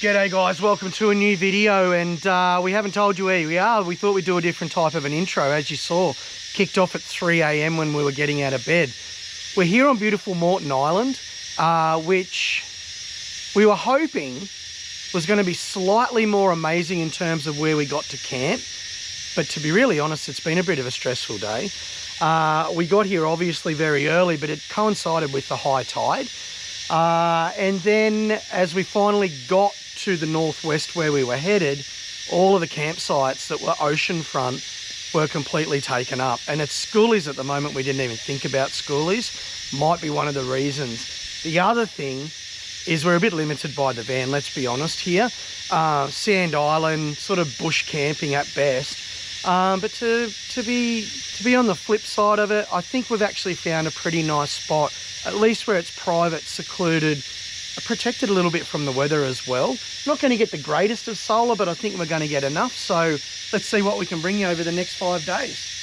G'day guys, welcome to a new video, and we haven't told you where we are. We thought we'd do a different type of an intro. As you saw, kicked off at 3 AM when we were getting out of bed. We're here on beautiful Moreton Island, which we were hoping was going to be slightly more amazing in terms of where we got to camp. But to be really honest, it's been a bit of a stressful day. We got here obviously very early, but it coincided with the high tide. And then as we finally got to the northwest where we were headed, all of the campsites that were oceanfront were completely taken up. And at schoolies at the moment, we didn't even think about schoolies. Might be one of the reasons. The other thing is we're a bit limited by the van, let's be honest here. Sand Island, sort of bush camping at best. But to be on the flip side of it, I think we've actually found a pretty nice spot, at least where it's private, secluded, protected a little bit from the weather as well. Not going to get the greatest of solar, but I think we're going to get enough. So let's see what we can bring you over the next 5 days.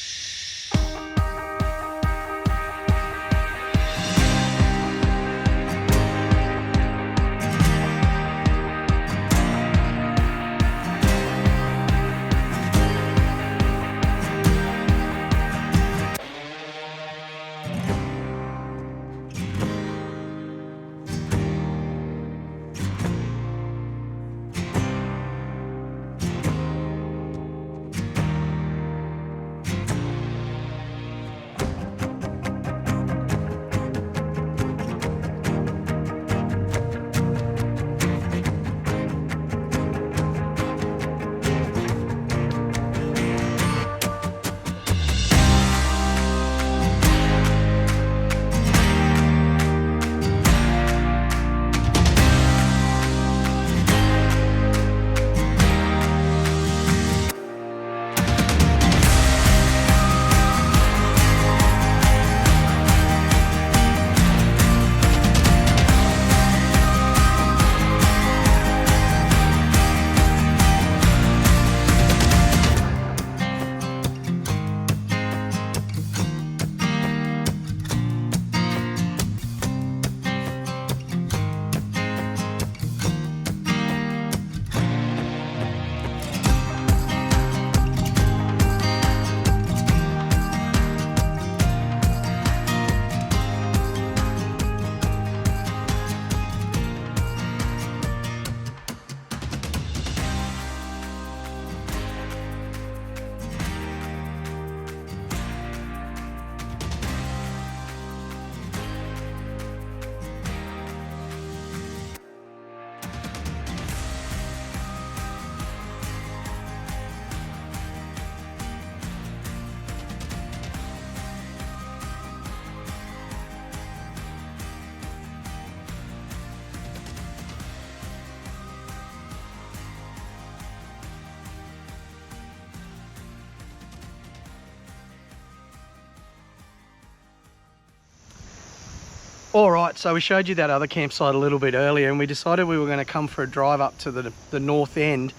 All right, so we showed you that other campsite a little bit earlier, and we decided we were going to come for a drive up to the north end,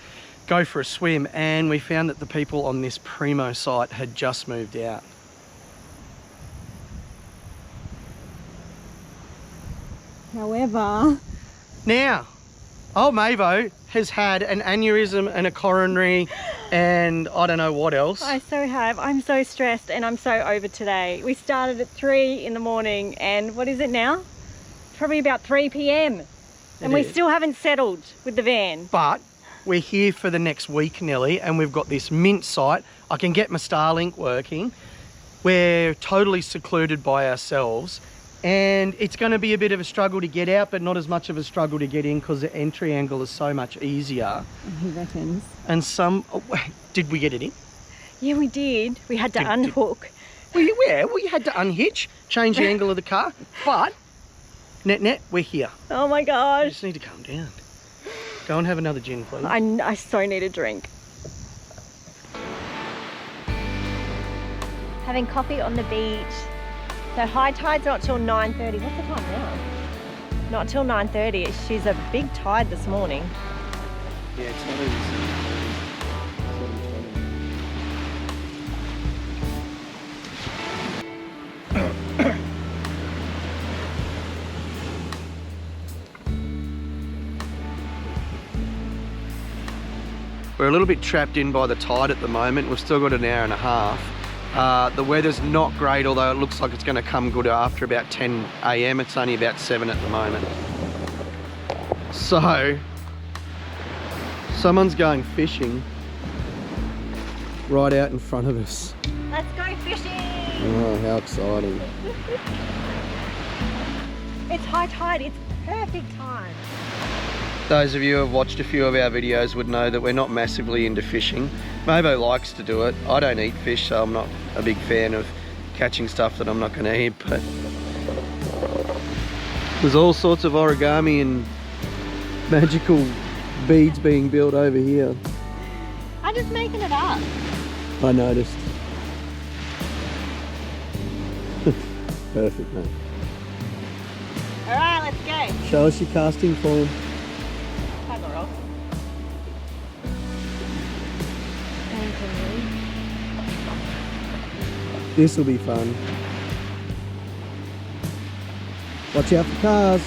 go for a swim, and we found that the people on this Primo site had just moved out. However, now, old Mavo has had an aneurysm and a coronary and I don't know what else. I so have. I'm so stressed and I'm so over today. We started at 3 in the morning and what is it now? Probably about 3 PM. And we still haven't settled with the van. But we're here for the next week, Nelly, and we've got this mint site. I can get my Starlink working. We're totally secluded by ourselves. And it's going to be a bit of a struggle to get out, but not as much of a struggle to get in because the entry angle is so much easier. He reckons. And did we get it in? Yeah, we did. We had to unhook. We had to unhitch, change the angle of the car, but net, we're here. Oh my gosh. You just need to calm down. Go and have another gin, please. I so need a drink. Having coffee on the beach. So high tide's not till 9:30. What's the time now? Not till 9:30. She's a big tide this morning. Yeah, it's not easy. We're a little bit trapped in by the tide at the moment. We've still got an hour and a half. The weather's not great, although it looks like it's going to come good after about 10 AM. It's only about 7 at the moment. So, someone's going fishing right out in front of us. Let's go fishing! Oh, how exciting. It's high tide, it's perfect time. Those of you who have watched a few of our videos would know that we're not massively into fishing. Mavo likes to do it. I don't eat fish, so I'm not a big fan of catching stuff that I'm not going to eat, but there's all sorts of origami and magical beads being built over here. I'm just making it up. I noticed. Perfect, mate. Alright, let's go. Show us your casting form. This will be fun. Watch out for cars.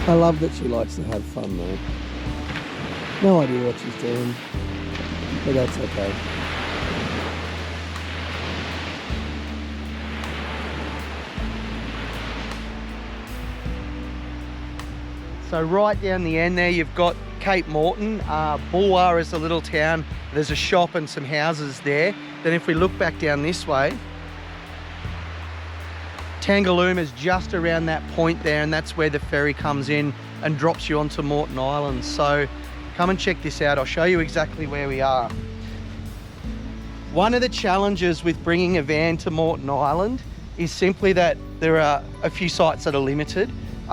I love that she likes to have fun though. No idea what she's doing, but that's okay. So right down the end there, you've got Cape Moreton. Bulwar is a little town. There's a shop and some houses there. Then if we look back down this way, Tangalooma is just around that point there, and that's where the ferry comes in and drops you onto Moreton Island. So come and check this out. I'll show you exactly where we are. One of the challenges with bringing a van to Moreton Island is simply that there are a few sites that are limited.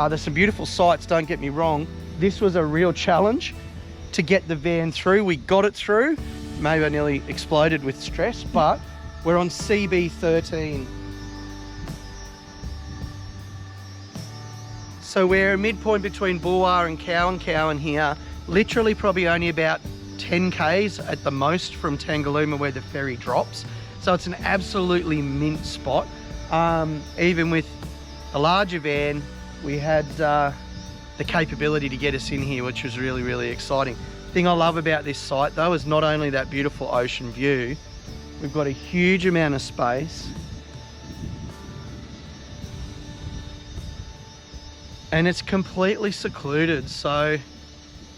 There's some beautiful sites, don't get me wrong. This was a real challenge to get the van through. We got it through. Maybe I nearly exploded with stress, but we're on CB13. So we're a midpoint between Bulwar and Cowan here. Literally probably only about 10 Ks at the most from Tangalooma where the ferry drops. So it's an absolutely mint spot. Even with a larger van, we had the capability to get us in here, which was really, really exciting. The thing I love about this site though is not only that beautiful ocean view, we've got a huge amount of space. And it's completely secluded, so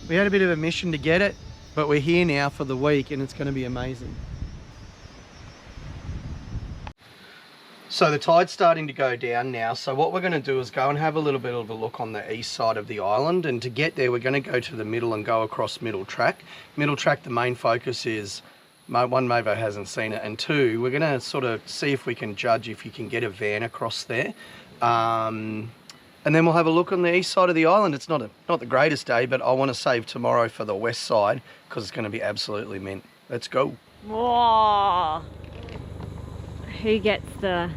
we had a bit of a mission to get it, but we're here now for the week and it's going to be amazing. So the tide's starting to go down now, so what we're going to do is go and have a little bit of a look on the east side of the island, and to get there we're going to go to the middle and go across Middle Track. Middle Track, the main focus is, one, Mavo hasn't seen it, and two, we're going to sort of see if we can judge if you can get a van across there. And then we'll have a look on the east side of the island. It's not the greatest day, but I want to save tomorrow for the west side because it's going to be absolutely mint. Let's go. Whoa. Who gets the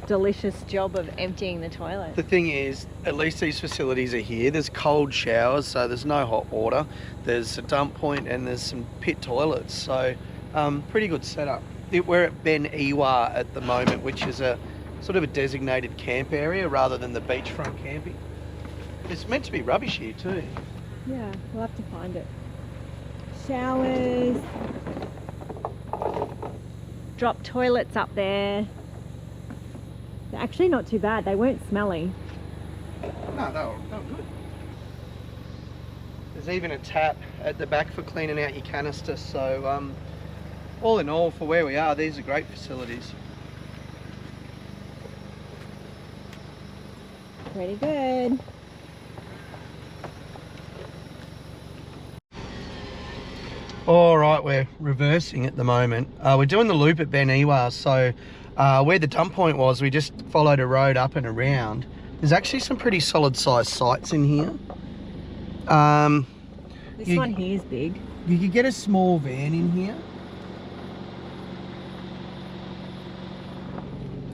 delicious job of emptying the toilet? The thing is, at least these facilities are here. There's cold showers, so there's no hot water. There's a dump point and there's some pit toilets, so pretty good setup. We're at Ben Iwa at the moment, which is a sort of a designated camp area rather than the beachfront camping. It's meant to be rubbish here too. Yeah, we'll have to find it. Showers. Drop toilets up there. They're actually not too bad. They weren't smelly. No, they were good. There's even a tap at the back for cleaning out your canister. So all in all, for where we are, these are great facilities. Pretty good. All right, we're reversing at the moment. We're doing the loop at Ben Iwa, so where the dump point was, we just followed a road up and around. There's actually some pretty solid sized sites in here. This one here is big. You could get a small van in here.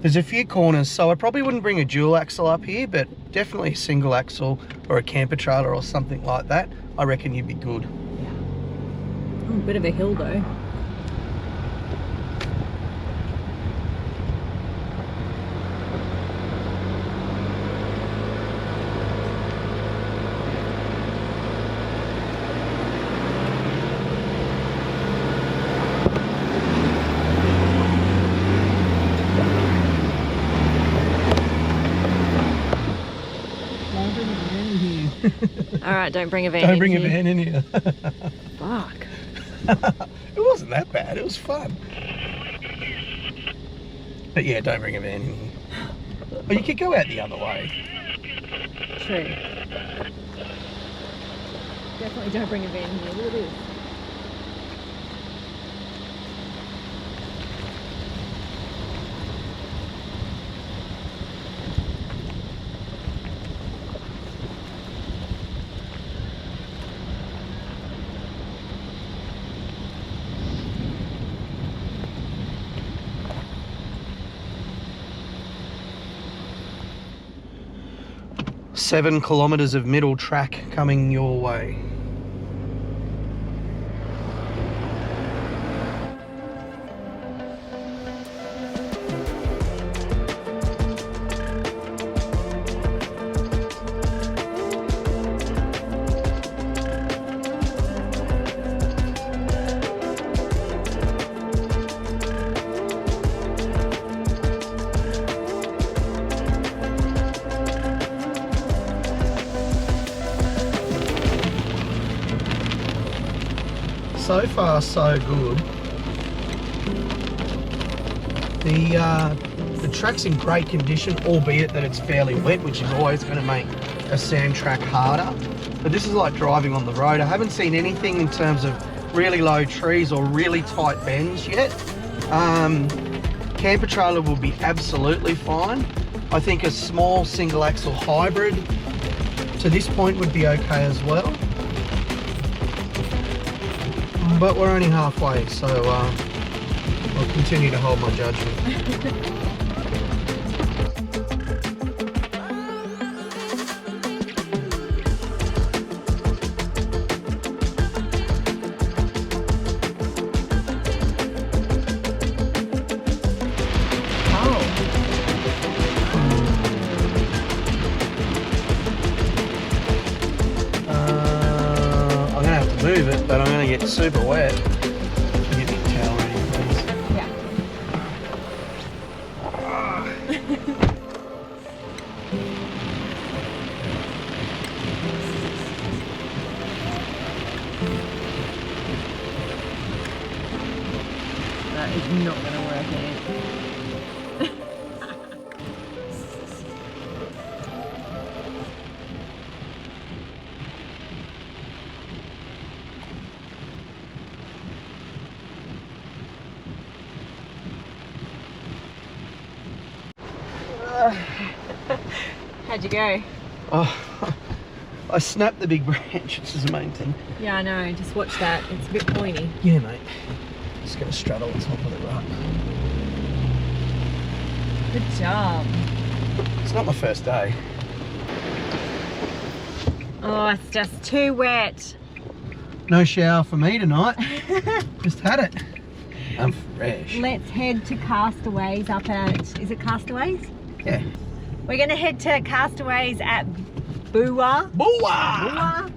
There's a few corners, so I probably wouldn't bring a dual axle up here, but definitely a single axle or a camper trailer or something like that. I reckon you'd be good. Bit of a hill though. All right, don't bring a van. Don't bring a van in here. Fuck. It wasn't that bad. It was fun. But yeah, don't bring a van in here. But you could go out the other way. True. Definitely don't bring a van in here. Look at this. Seven kilometres of middle track coming your way. So far, so good. The track's in great condition, albeit that it's fairly wet, which is always going to make a sand track harder. But this is like driving on the road. I haven't seen anything in terms of really low trees or really tight bends yet. Camper trailer will be absolutely fine. I think a small single axle hybrid to this point would be okay as well. But we're only halfway, so I'll continue to hold my judgment. Move it, but I'm going to get super wet. Get me a towel ready, please. Yeah. That is not going to work, Ant. How'd you go? Oh, I snapped the big branch, which is the main thing. Yeah, I know. Just watch that. It's a bit pointy. Yeah, mate. Just going to straddle on top of the rut. Good job. It's not my first day. Oh, it's just too wet. No shower for me tonight. Just had it. I'm fresh. Let's head to Castaways up at... Is it Castaways? Yeah. We're going to head to Castaways at Boowa. Boowa!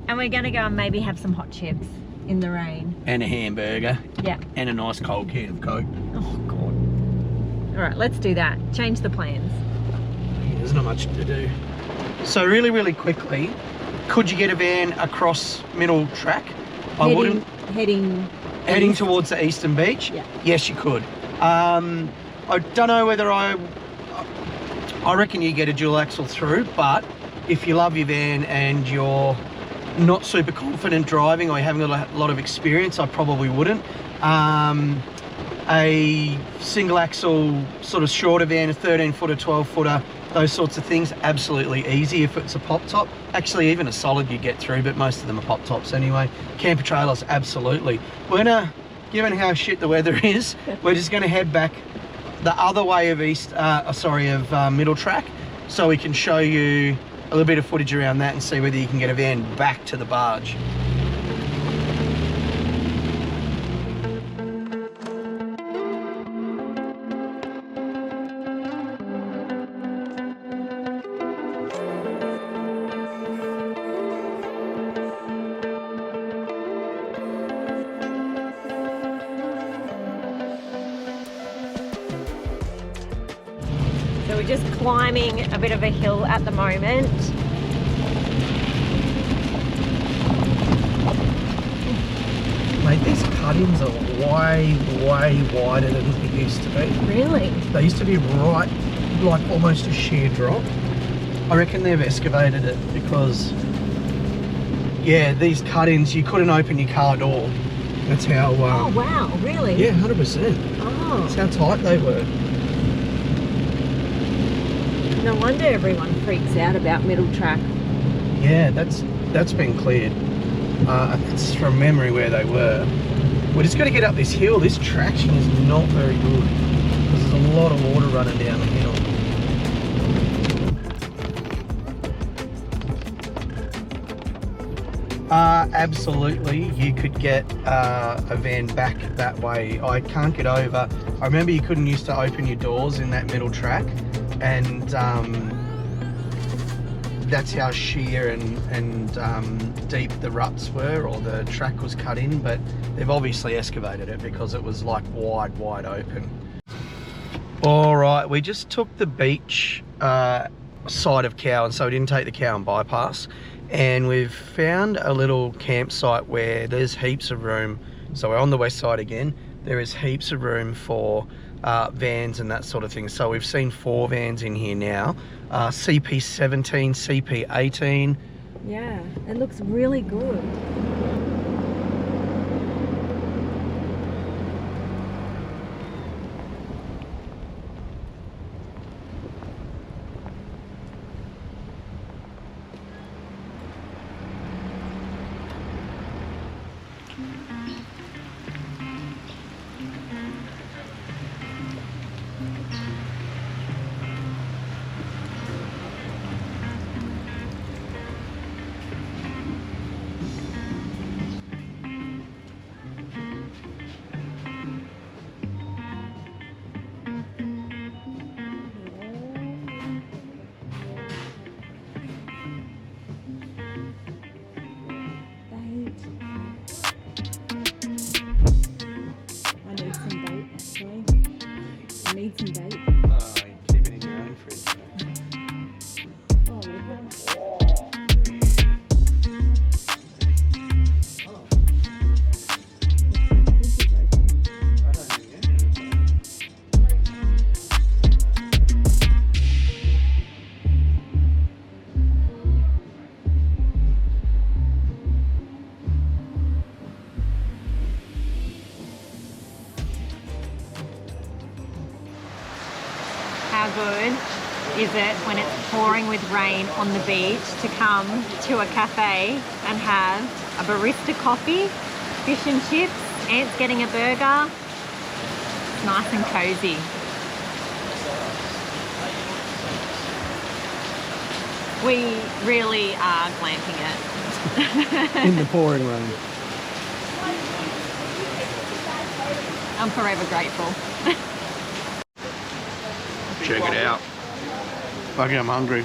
And we're going to go and maybe have some hot chips in the rain. And a hamburger. Yeah. And a nice cold can of Coke. Oh, God. All right, let's do that. Change the plans. Yeah, there's not much to do. So really, really quickly, could you get a van across middle track? I wouldn't. Heading towards the eastern beach? Yeah. Yes, you could. I don't know whether I reckon you get a dual axle through, but if you love your van and you're not super confident driving or you haven't got a lot of experience, I probably wouldn't. A single axle sort of shorter van, a 13-footer, 12-footer, those sorts of things, absolutely easy if it's a pop top. Actually, even a solid you get through, but most of them are pop tops anyway. Camper trailers, absolutely. Given how shit the weather is, we're just gonna head back the other way of middle track, so we can show you a little bit of footage around that and see whether you can get a van back to the barge. So we're just climbing a bit of a hill at the moment. Mate, these cut-ins are way wider than they used to be. Really? They used to be right, like almost a sheer drop. I reckon they've excavated it because, yeah, these cut-ins, you couldn't open your car door. That's how... oh, wow, really? Yeah, 100%. Oh. That's how tight they were. No wonder everyone freaks out about middle track. Yeah, that's been cleared. It's from memory where they were. We're just got to get up this hill. This traction is not very good because there's a lot of water running down the hill. Absolutely, you could get a van back that way. I can't get over. I remember you couldn't used to open your doors in that middle track, and that's how sheer and deep the ruts were, or the track was cut in. But they've obviously excavated it because it was like wide open. All right, we just took the beach side of Cowan, so we didn't take the Cowan bypass. And we've found a little campsite where there's heaps of room. So we're on the west side again. There is heaps of room for vans and that sort of thing. So we've seen 4 vans in here now. CP17, CP18. Yeah, it looks really good. How good is it when it's pouring with rain on the beach to come to a cafe and have a barista coffee, fish and chips, Ant's getting a burger. It's nice and cozy. We really are glamping it. In the pouring rain. I'm forever grateful. Check it out. Fucking I'm hungry.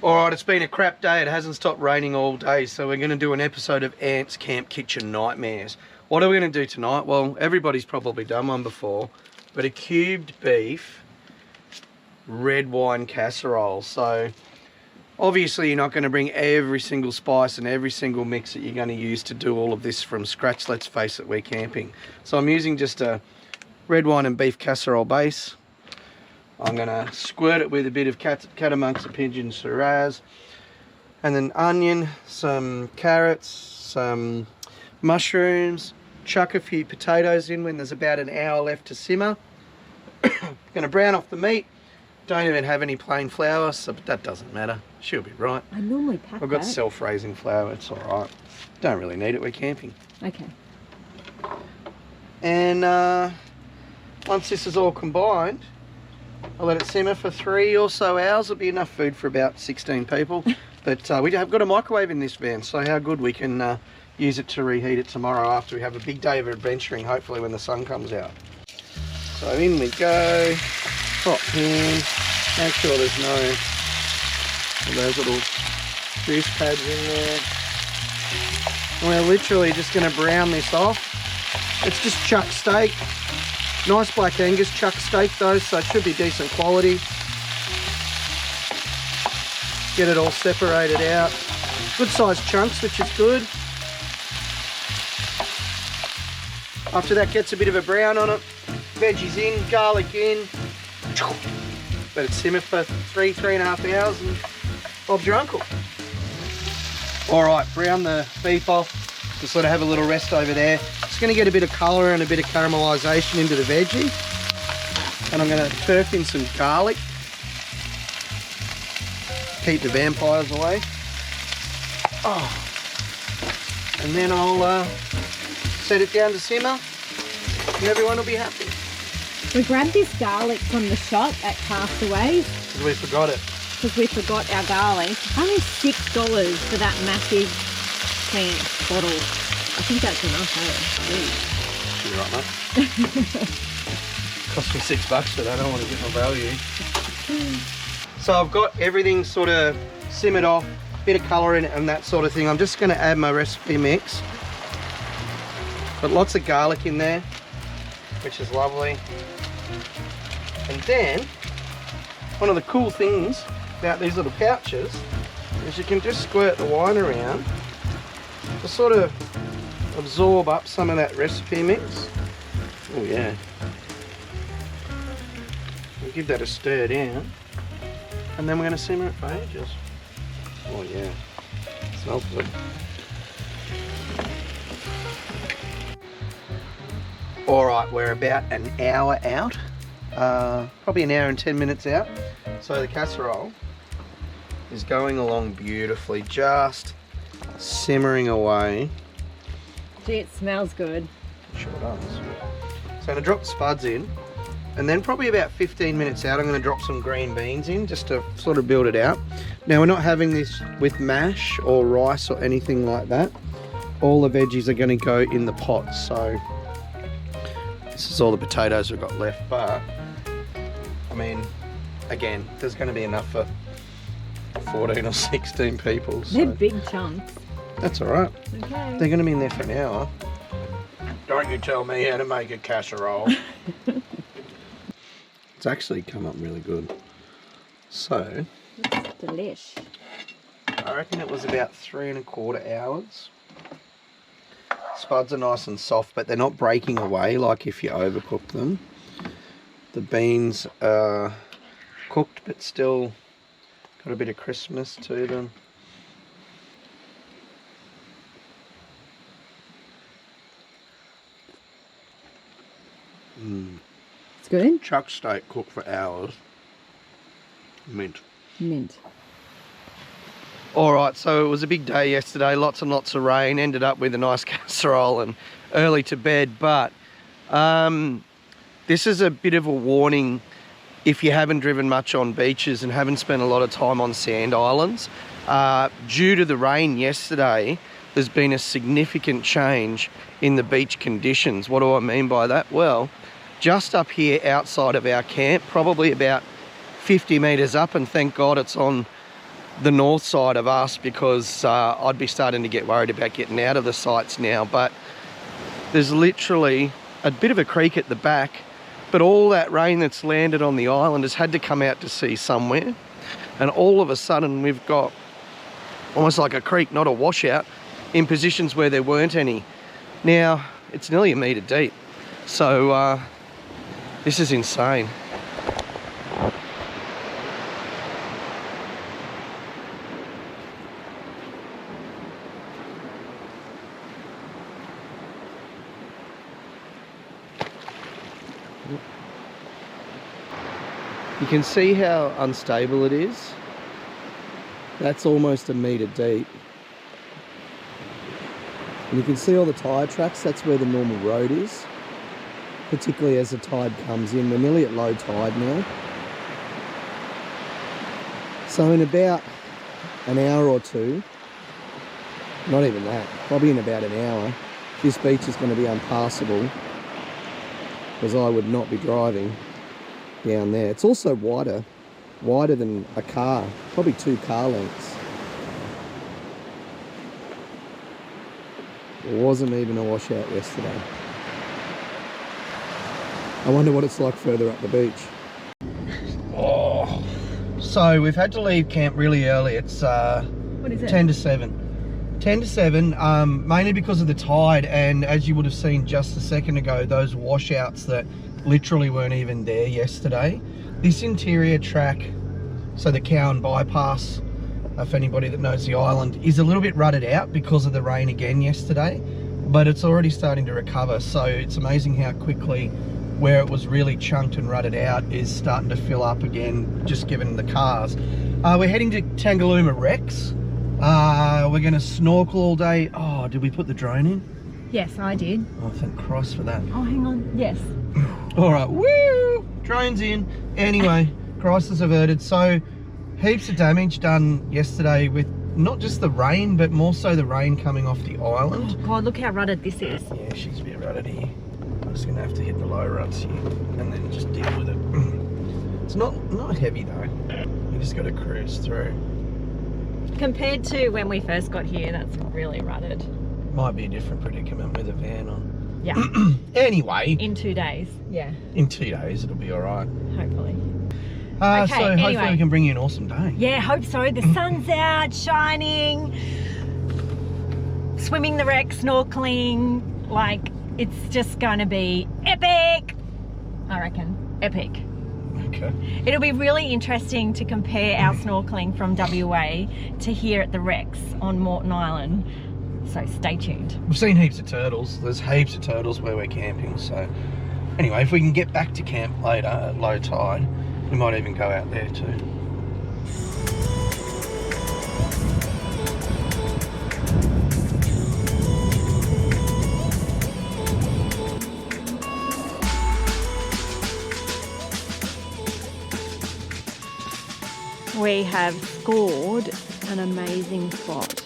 Alright, it's been a crap day. It hasn't stopped raining all day, so we're going to do an episode of Ant's Camp Kitchen Nightmares. What are we going to do tonight? Well, everybody's probably done one before, but a cubed beef red wine casserole. So obviously you're not going to bring every single spice and every single mix that you're going to use to do all of this from scratch. Let's face it, we're camping. So I'm using just a red wine and beef casserole base. I'm going to squirt it with a bit of cat amongst the pigeon Shiraz, and then onion, some carrots, some mushrooms, chuck a few potatoes in when there's about an hour left to simmer. Going to brown off the meat. Don't even have any plain flour, so but that doesn't matter. She'll be right. I normally pack I've got that. self-raising flour, it's alright. Don't really need it, we're camping. Okay. And once this is all combined, I'll let it simmer for 3 or so hours. It'll be enough food for about 16 people. But we have got a microwave in this van, so how good we can use it to reheat it tomorrow after we have a big day of adventuring, hopefully when the sun comes out. So in we go. Hot pan. Make sure there's no of those little grease pads in there. And we're literally just going to brown this off. It's just chuck steak, Nice black Angus chuck steak though, so it should be decent quality. Get it all separated out. Good sized chunks, which is good. After that, gets a bit of a brown on it. Veggies in, garlic in. Let it simmer for 3.5 hours and Bob's your uncle. All right, brown the beef off. Just let it have a little rest over there. It's going to get a bit of colour and a bit of caramelisation into the veggie. And I'm going to turf in some garlic. Keep the vampires away. Oh. And then I'll set it down to simmer and everyone will be happy. We grabbed this garlic from the shop at Castaways. Because we forgot it. Because we forgot our garlic. Only $6 for that massive plant bottle. I think that's enough, eh? You're right, mate. Cost me $6 for that, I don't want to get no value. So I've got everything sort of simmered off, bit of colour in it and that sort of thing. I'm just going to add my recipe mix. But lots of garlic in there, which is lovely. And then, one of the cool things about these little pouches is you can just squirt the wine around to sort of absorb up some of that recipe mix. Oh yeah. We'll give that a stir down. And then we're going to simmer it for ages. Oh yeah, it smells good. Alright, we're about an hour out. Probably an hour and 10 minutes out. So the casserole is going along beautifully, just simmering away. Gee, it smells good. Sure does. So I'm going to drop the spuds in, and then probably about 15 minutes out I'm going to drop some green beans in just to sort of build it out. Now we're not having this with mash or rice or anything like that. All the veggies are going to go in the pot, so this is all the potatoes we've got left, but I mean, again, there's going to be enough for 14 or 16 people. So. They're big chunks. That's alright. Okay. They're going to be in there for an hour. Don't you tell me how to make a casserole. It's actually come up really good. So, It's delish. I reckon it was about 3¼ hours. Spuds are nice and soft, but they're not breaking away like if you overcook them. The beans are cooked, but still got a bit of crispness to them. It's good. Chuck steak cooked for hours. Mint. Mint. Alright, so it was a big day yesterday, lots and lots of rain, ended up with a nice casserole and early to bed, but this is a bit of a warning if you haven't driven much on beaches and haven't spent a lot of time on sand islands. Due to the rain yesterday, there's been a significant change in the beach conditions. What do I mean by that? Well, just up here outside of our camp, probably about 50 metres up, and thank God it's on the north side of us because I'd be starting to get worried about getting out of the sites now, but there's literally a bit of a creek at the back, but all that rain that's landed on the island has had to come out to sea somewhere, and all of a sudden we've got almost like a creek, not a washout, in positions where there weren't any. Now it's nearly 1 metre deep, so this is insane. You can see how unstable it is. That's almost 1 metre deep. And you can see all the tyre tracks, that's where the normal road is. Particularly as the tide comes in. We're nearly at low tide now. So in about an hour or two, not even that, probably in about an hour, this beach is going to be unpassable because I would not be driving down there. It's also wider than a car, probably 2 car lengths. It wasn't even a washout yesterday. I wonder what it's like further up the beach. Oh, so we've had to leave camp really early. It's What is it? 10 to 7. 10 to 7, mainly because of the tide, and as you would have seen just a second ago, those washouts that literally weren't even there yesterday. This interior track, so the Cowan bypass, for anybody that knows the island, is a little bit rutted out because of the rain again yesterday, but it's already starting to recover. So it's amazing how quickly where it was really chunked and rutted out is starting to fill up again, just given the cars. We're heading to Tangalooma Rex. We're going to snorkel all day. Oh, did we put the drone in? Yes, I did. Oh, thank Christ for that. Oh, hang on. Yes. All right, woo! Drone's in. Anyway, crisis averted. So, heaps of damage done yesterday with not just the rain, but more so the rain coming off the island. Oh, God, look how rutted this is. Yeah, she's a bit rutted here. I'm just going to have to hit the low ruts here and then just deal with it. It's not heavy though. You just got to cruise through. Compared to when we first got here, that's really rutted. Might be a different predicament with a van on. Yeah. Anyway. In 2 days. Yeah. In 2 days, it'll be all right. Hopefully. So anyway. hopefully we can bring you an awesome day. Yeah, hope so. The sun's out, shining, swimming the wreck, snorkeling. Like, it's just going to be epic. I reckon. Epic. Okay. It'll be really interesting to compare our snorkeling from WA to here at the wrecks on Moreton Island. So stay tuned. We've seen heaps of turtles. There's heaps of turtles where we're camping. So anyway, if we can get back to camp later at low tide, we might even go out there too. We have scored an amazing spot.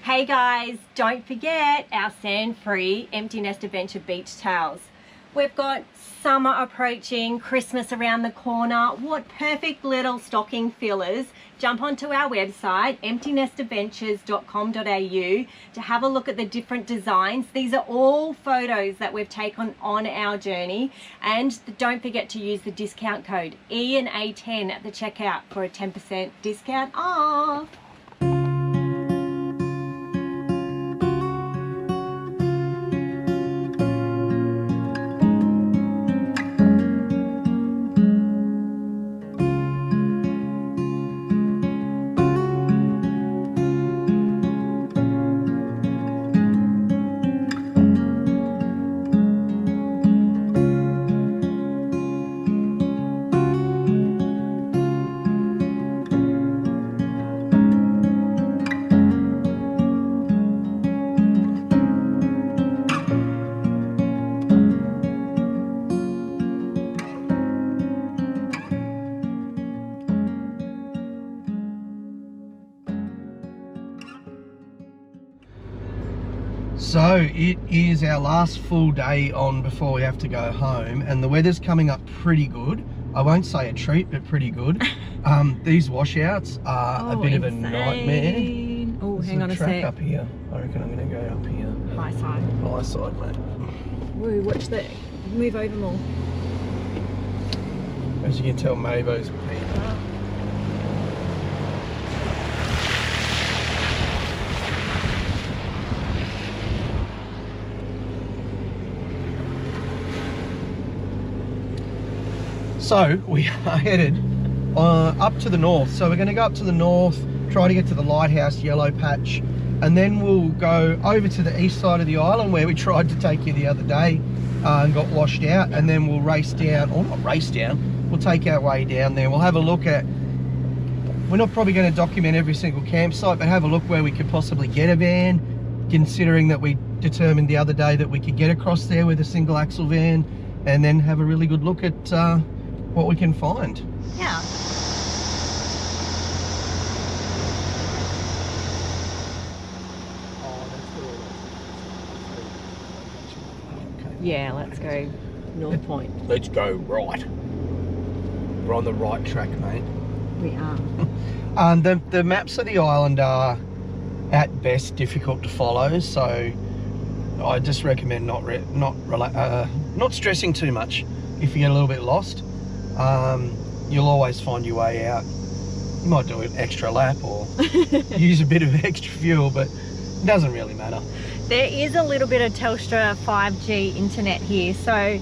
Hey guys, don't forget our sand-free empty nest adventure beach towels. We've got summer approaching, Christmas around the corner. What perfect little stocking fillers. Jump onto our website, emptynestadventures.com.au, to have a look at the different designs. These are all photos that we've taken on our journey. And don't forget to use the discount code ENA10 at the checkout for a 10% discount off. So it is our last full day on before we have to go home, and the weather's coming up pretty good. I won't say a treat, but pretty good. These washouts are a bit of a nightmare. Oh, There's hang on a sec. up here. I reckon I'm going to go up here. High side. High side, mate. Woo, watch the, move over more. As you can tell, Mavo's peed. So we are headed up to the north. So we're going to go up to the north, try to get to the lighthouse yellow patch, and then we'll go over to the east side of the island where we tried to take you the other day and got washed out, and then we'll race down, or not race down, we'll take our way down there. We'll have a look at, we're not probably going to document every single campsite, but have a look where we could possibly get a van, considering that we determined the other day that we could get across there with a single axle van, and then have a really good look at what we can find. Yeah. Yeah, let's go North Point. Let's go right. We're on the right track, mate. We are. The maps of the island are at best difficult to follow, so I just recommend not stressing too much. If you get a little bit lost, you'll always find your way out. You might do an extra lap or use a bit of extra fuel, but it doesn't really matter. There is a little bit of Telstra 5G internet here, so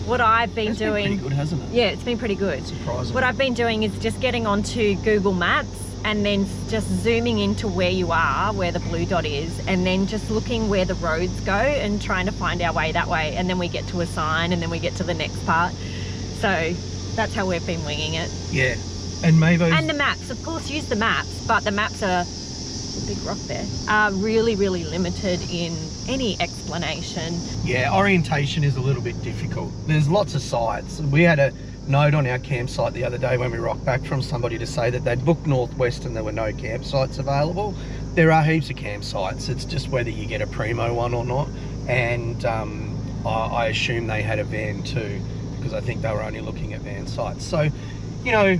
what I've been doing... It's been pretty good, hasn't it? Yeah, it's been pretty good. Surprising. What I've been doing is just getting onto Google Maps and then just zooming into where you are, where the blue dot is, and then just looking where the roads go and trying to find our way that way. And then we get to a sign and then we get to the next part. So that's how we've been winging it. Yeah. And Mavo's... And the maps, of course, use the maps, but the maps are, big rock there, are really, really limited in any explanation. Yeah, orientation is a little bit difficult. There's lots of sites. We had a note on our campsite the other day when we rocked back from somebody to say that they'd booked Northwest and there were no campsites available. There are heaps of campsites. It's just whether you get a primo one or not. And I assume they had a van too, because I think they were only looking at van sites. So, you know,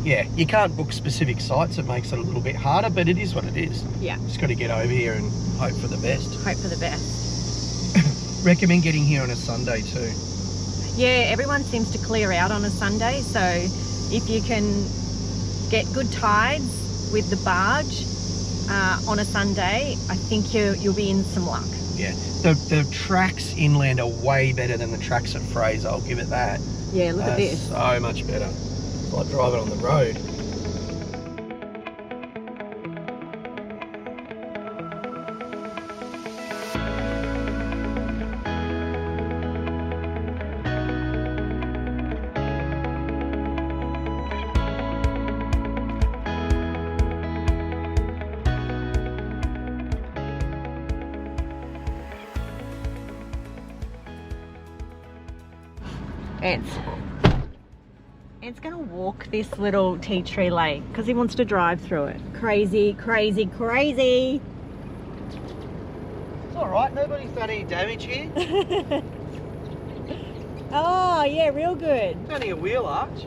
yeah, you can't book specific sites. It makes it a little bit harder, but it is what it is. Yeah. Just got to get over here and hope for the best. Hope for the best. Recommend getting here on a Sunday too. Yeah, everyone seems to clear out on a Sunday, so if you can get good tides with the barge on a Sunday, I think you'll be in some luck. Yeah, the tracks inland are way better than the tracks at Fraser, I'll give it that. Yeah, look at this. So much better. It's like driving on the road. It's gonna walk this little tea tree lake because he wants to drive through it. Crazy, crazy, crazy. It's all right. Nobody's done any damage here. Oh, yeah, real good. It's only a wheel arch.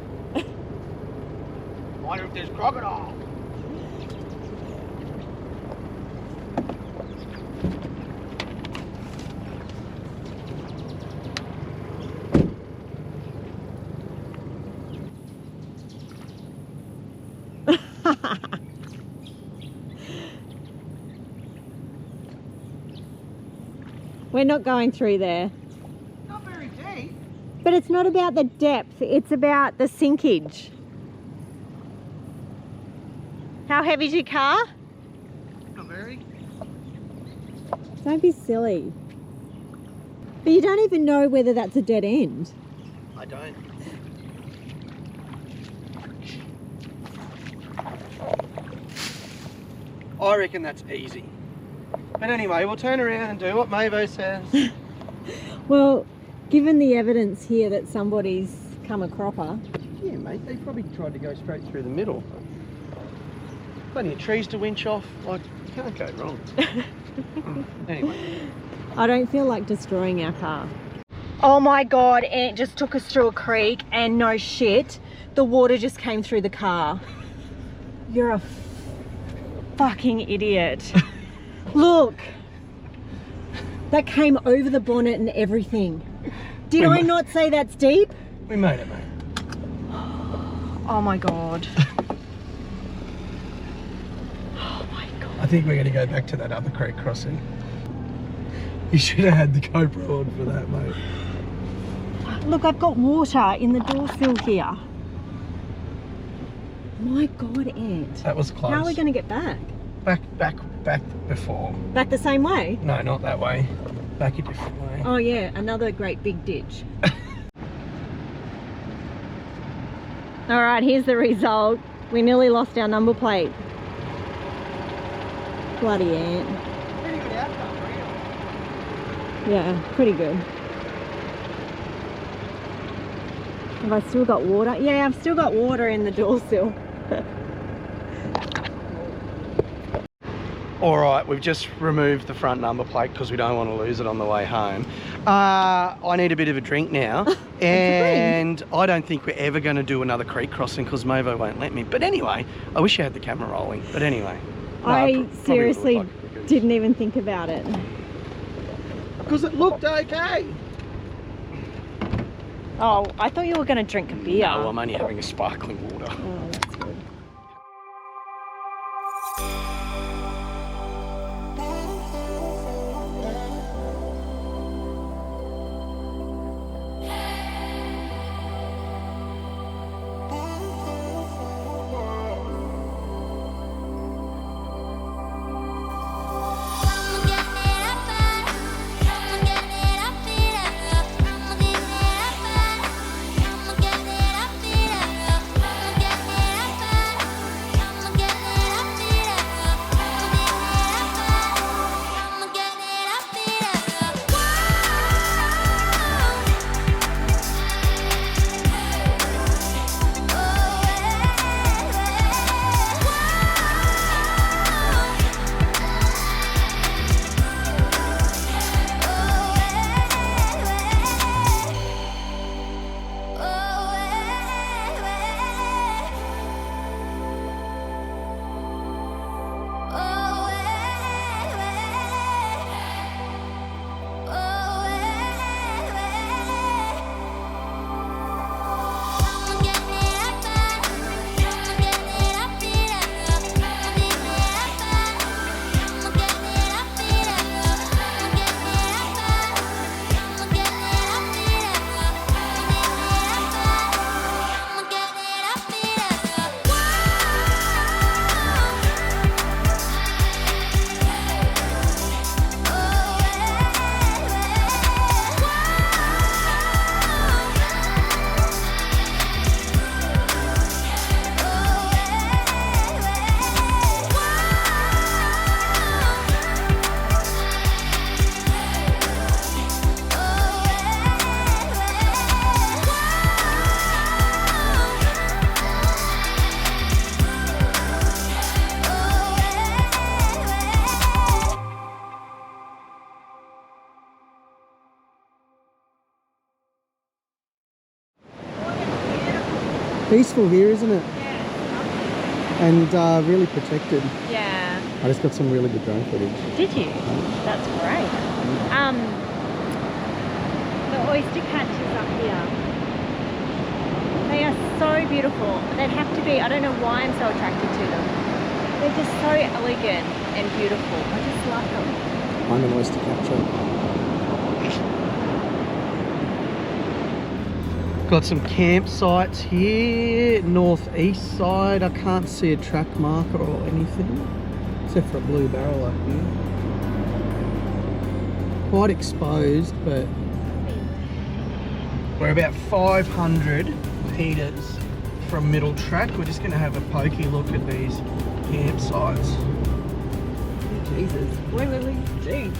Wonder if there's crocodile. We're not going through there. Not very deep. But it's not about the depth, it's about the sinkage. How heavy's your car? Not very. Don't be silly. But you don't even know whether that's a dead end. I don't. I reckon that's easy. But anyway, we'll turn around and do what Mavo says. Well, given the evidence here that somebody's come a cropper. Yeah, mate, they probably tried to go straight through the middle. Plenty of trees to winch off, like, you can't go wrong. Anyway. I don't feel like destroying our car. Oh my God, Ant just took us through a creek and no shit, the water just came through the car. You're a fucking idiot. Look, that came over the bonnet and everything. Did I not say that's deep? We made it, mate. Oh my God. Oh my God. I think we're going to go back to that other creek crossing. You should have had the GoPro on for that, mate. Look, I've got water in the door sill here. My God, Ant. That was close. How are we going to get back? Back before. Back the same way? No, not that way. Back a different way. Oh yeah, another great big ditch. All right, here's the result. We nearly lost our number plate. Bloody Ant. Pretty good outcome, really. Yeah, pretty good. Have I still got water? Yeah, I've still got water in the door sill. All right, we've just removed the front number plate because we don't want to lose it on the way home. I need a bit of a drink now, and I don't think we're ever going to do another creek crossing because Mavo won't let me. But anyway, I wish I had the camera rolling. But anyway, no, I seriously didn't even think about it. Because it looked okay. Oh, I thought you were going to drink a beer. No, I'm only having a sparkling water. Oh, that's good. peaceful here, isn't it? Yeah. And really protected. Yeah. I just got some really good drone footage. Did you? That's great. The oyster catchers up here. They are so beautiful. They'd have to be, I don't know why I'm so attracted to them. They're just so elegant and beautiful. I just like them. I'm an oyster catcher. Got some campsites here, northeast side. I can't see a track marker or anything, except for a blue barrel up here. Quite exposed, but we're about 500 metres from middle track. We're just going to have a pokey look at these campsites. Jesus. Wait, jeez.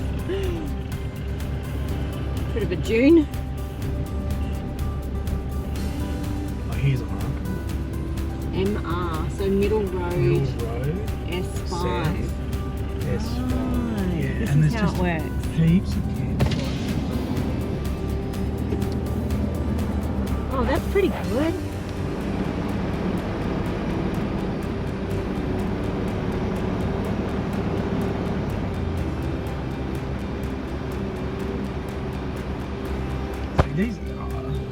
Bit of a dune. Oh, here's a mark. MR, so Middle Road, Middle Road. S5. South. S5. Yeah, This and is there's how just it works. heaps of campsites. Oh, that's pretty good. These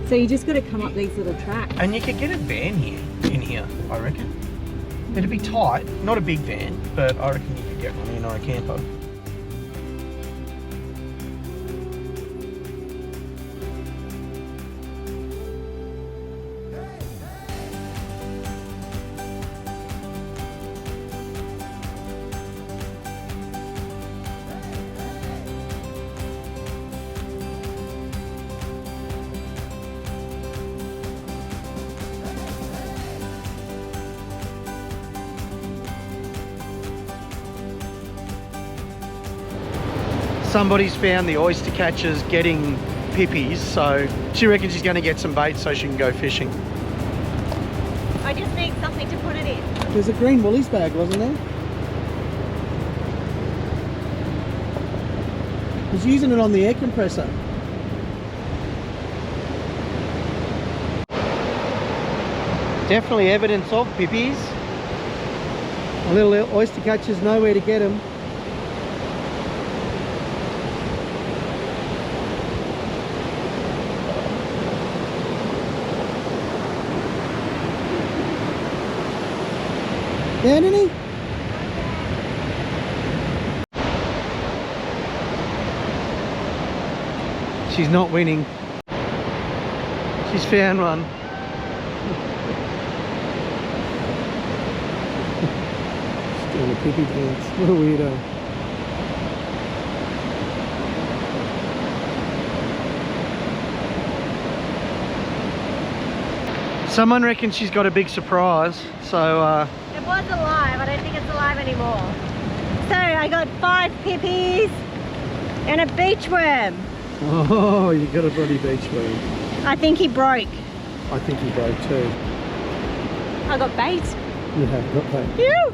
So you just got to come up these little tracks. and you could get a van here, in here, I reckon. It'd be tight, not a big van, but I reckon you could get one in on a camper. Somebody's found the oyster catchers getting pippies, so she reckons she's going to get some bait so she can go fishing. I just need something to put it in. There's a green Woolies bag, wasn't there? He's using it on the air compressor. Definitely evidence of pippies. The little oyster catchers know where to get them. Down any? She's not winning. She's found one. She's doing a piggy dance. What a weirdo. Someone reckons she's got a big surprise, so It was alive. I don't think it's alive anymore. So I got 5 pippies and a beach worm. Oh, you got a bloody beach worm. I think he broke. I think he broke too. I got bait. Yeah, got that. Phew!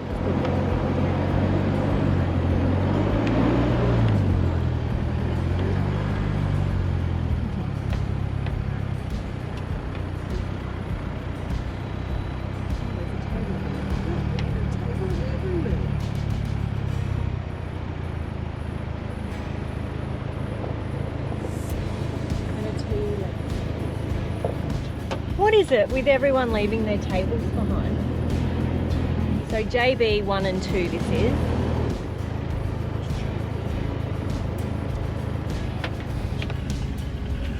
What is it with everyone leaving their tables behind? So JB 1 and 2 this is.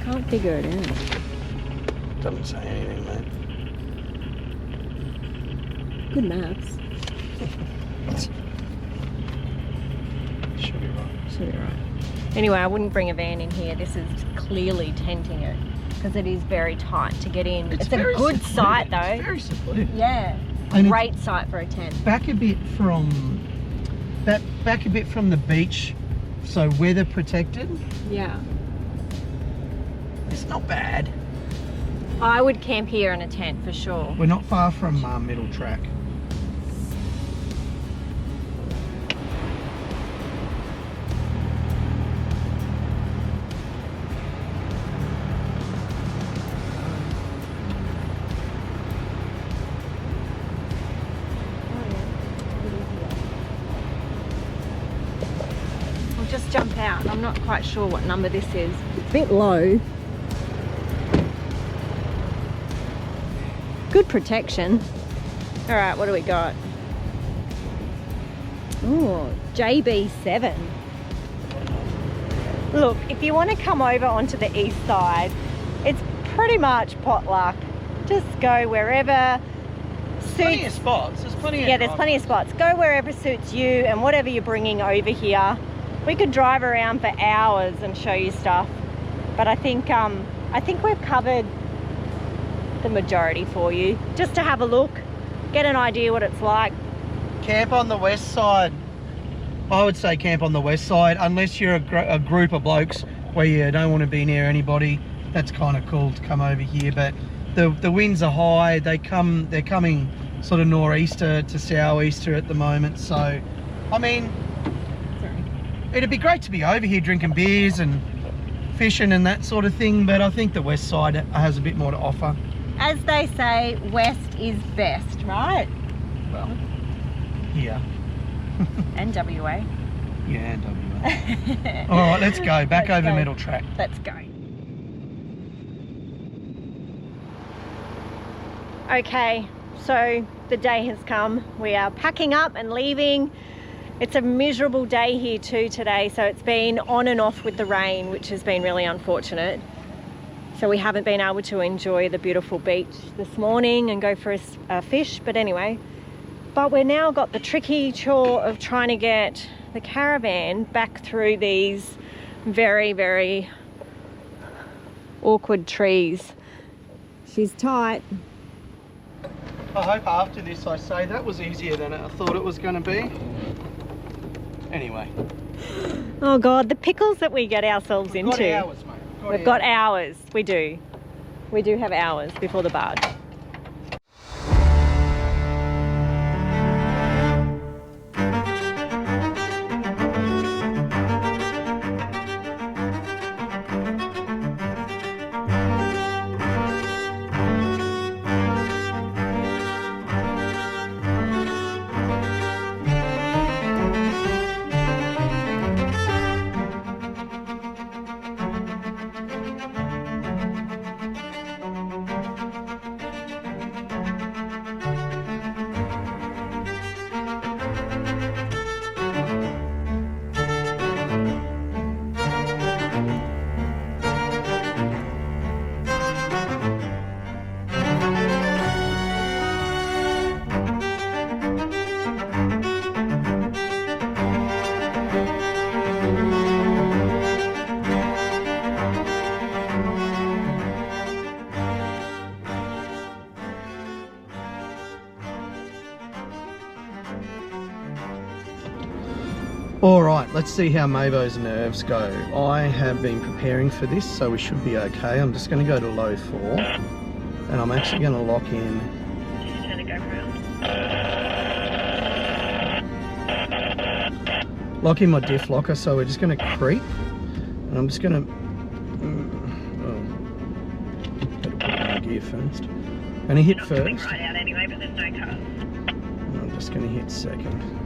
Can't figure it out. doesn't say anything, mate. Good maps. Should be right. Should be right. Anyway, I wouldn't bring a van in here. This is clearly tenting it because it is very tight to get in. It's a good site though. It's very secluded. Yeah. And Great site for a tent. Back a bit from the beach, so weather protected. Yeah. It's not bad. I would camp here in a tent for sure. We're not far from middle track. just jump out. I'm not quite sure what number this is. It's a bit low. Good protection. All right, what do we got? Oh, JB7. Look, if you want to come over onto the east side, it's pretty much potluck. Just go wherever suits. Plenty of spots. There's plenty of Yeah, there's plenty of spots. Go wherever suits you and whatever you're bringing over here. We could drive around for hours and show you stuff, but I think we've covered the majority for you, just to have a look, get an idea what it's like. Camp on the west side. I would say camp on the west side, unless you're a group of blokes where you don't want to be near anybody. That's kind of cool to come over here, but the winds are high. They're coming sort of nor'easter to sou'easter at the moment. So, I mean, it'd be great to be over here drinking beers and fishing and that sort of thing, but I think the west side has a bit more to offer. As they say, west is best, right? Well, yeah. And WA. Yeah, and WA. All right, let's go. Back over the middle track. Let's go. Okay, so the day has come. We are packing up and leaving. It's a miserable day here too today, so it's been on and off with the rain, which has been really unfortunate. So we haven't been able to enjoy the beautiful beach this morning and go for a fish, but anyway. But we've now got the tricky chore of trying to get the caravan back through these very, very awkward trees. She's tight. I hope after this I say that was easier than I thought it was going to be. Anyway. Oh God, the pickles that we get ourselves into. We've got hours, mate. We've got hours. We do. We do have hours before the barge. All right, let's see how Mavo's nerves go. I have been preparing for this, so we should be okay. I'm just going to go to low 4, and I'm actually going to lock in. Just turn the GoPro on. Lock in my diff locker, so we're just going to creep, and I'm just going to. Better put it in gear first. I'm going to hit first. Right out anyway, but there's no cars. And I'm just going to hit second.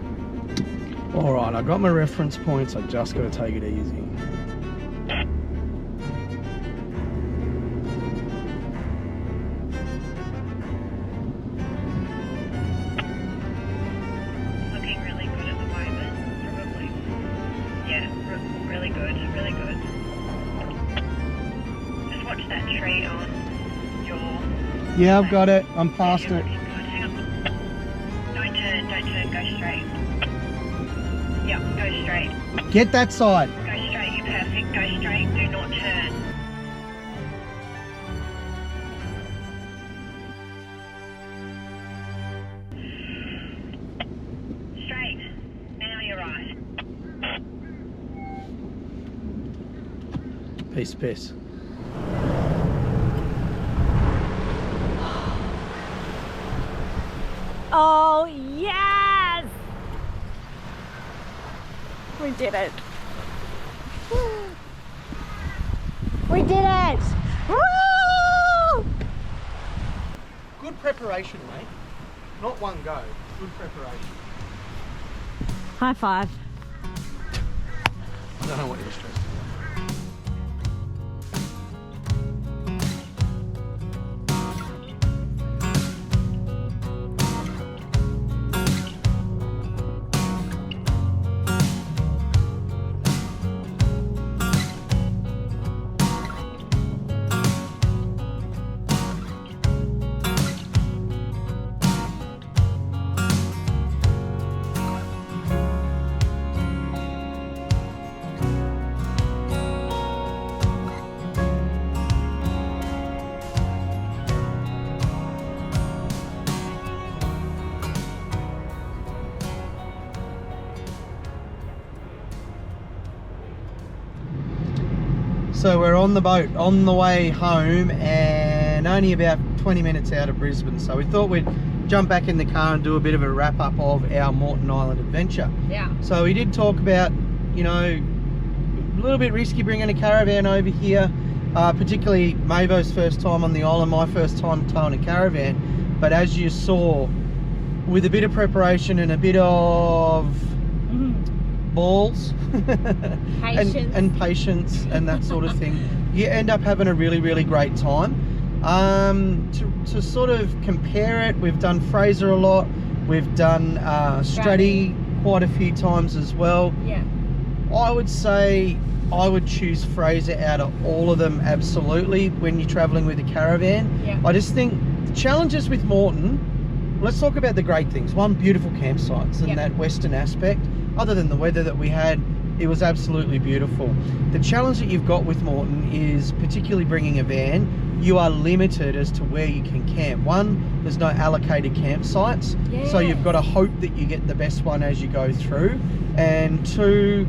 All right, I got my reference points. I just got to take it easy. Looking really good at the moment, probably. Yeah, really good, really good. Just watch that tree on your... Yeah, I've got it. I'm past it. Hang on. Don't turn, go straight. Yep, go straight. Get that side. Go straight, you're perfect. Go straight, do not turn. Straight. Now you're right. Peace. Oh, yes! We did it. We did it! Woo! Good preparation, mate. Not one go. Good preparation. High five. I don't know what you're stressed about. So we're on the boat on the way home and only about 20 minutes out of Brisbane. So we thought we'd jump back in the car and do a bit of a wrap up of our Moreton Island adventure. Yeah. So we did talk about, you know, a little bit risky bringing a caravan over here, particularly Mavo's first time on the island, my first time towing a caravan. But as you saw, with a bit of preparation and a bit of balls and patience and that sort of thing, you end up having a really great time. To sort of compare it, we've done Fraser a lot, we've done Stratty quite a few times as well. Yeah. I would say I would choose Fraser out of all of them, absolutely, when you're traveling with a caravan. Yeah. I just think the challenges with Moreton, let's talk about the great things. One, beautiful campsites and that western aspect. Other than the weather that we had, it was absolutely beautiful. The challenge that you've got with Moreton is, particularly bringing a van, you are limited as to where you can camp. One, there's no allocated campsites, so you've got to hope that you get the best one as you go through. And two,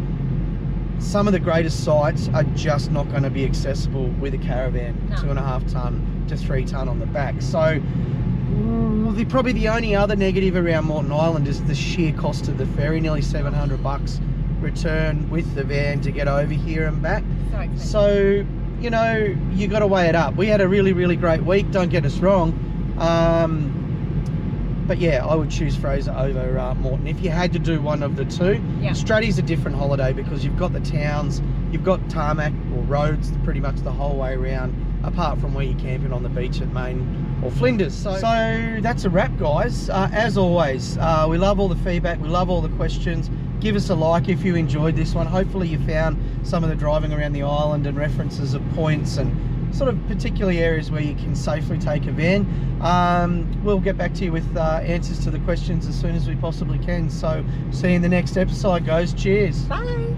some of the greatest sites are just not going to be accessible with a caravan, 2.5 ton to 3 ton on the back. So probably the only other negative around Moreton Island is the sheer cost of the ferry, nearly $700 return with the van to get over here and back. So expensive. So, you know, you got to weigh it up. We had a really great week, don't get us wrong. But yeah, I would choose Fraser over Moreton if you had to do one of the two. Yeah. Stratty's a different holiday because you've got the towns, you've got tarmac or roads pretty much the whole way around, apart from where you're camping on the beach at Main or Flinders. So that's a wrap, guys. As always, we love all the feedback, we love all the questions. Give us a like if you enjoyed this one. Hopefully you found some of the driving around the island and references of points and sort of particular areas where you can safely take a van. We'll get back to you with answers to the questions as soon as we possibly can. So see you in the next episode, guys. Cheers. Bye.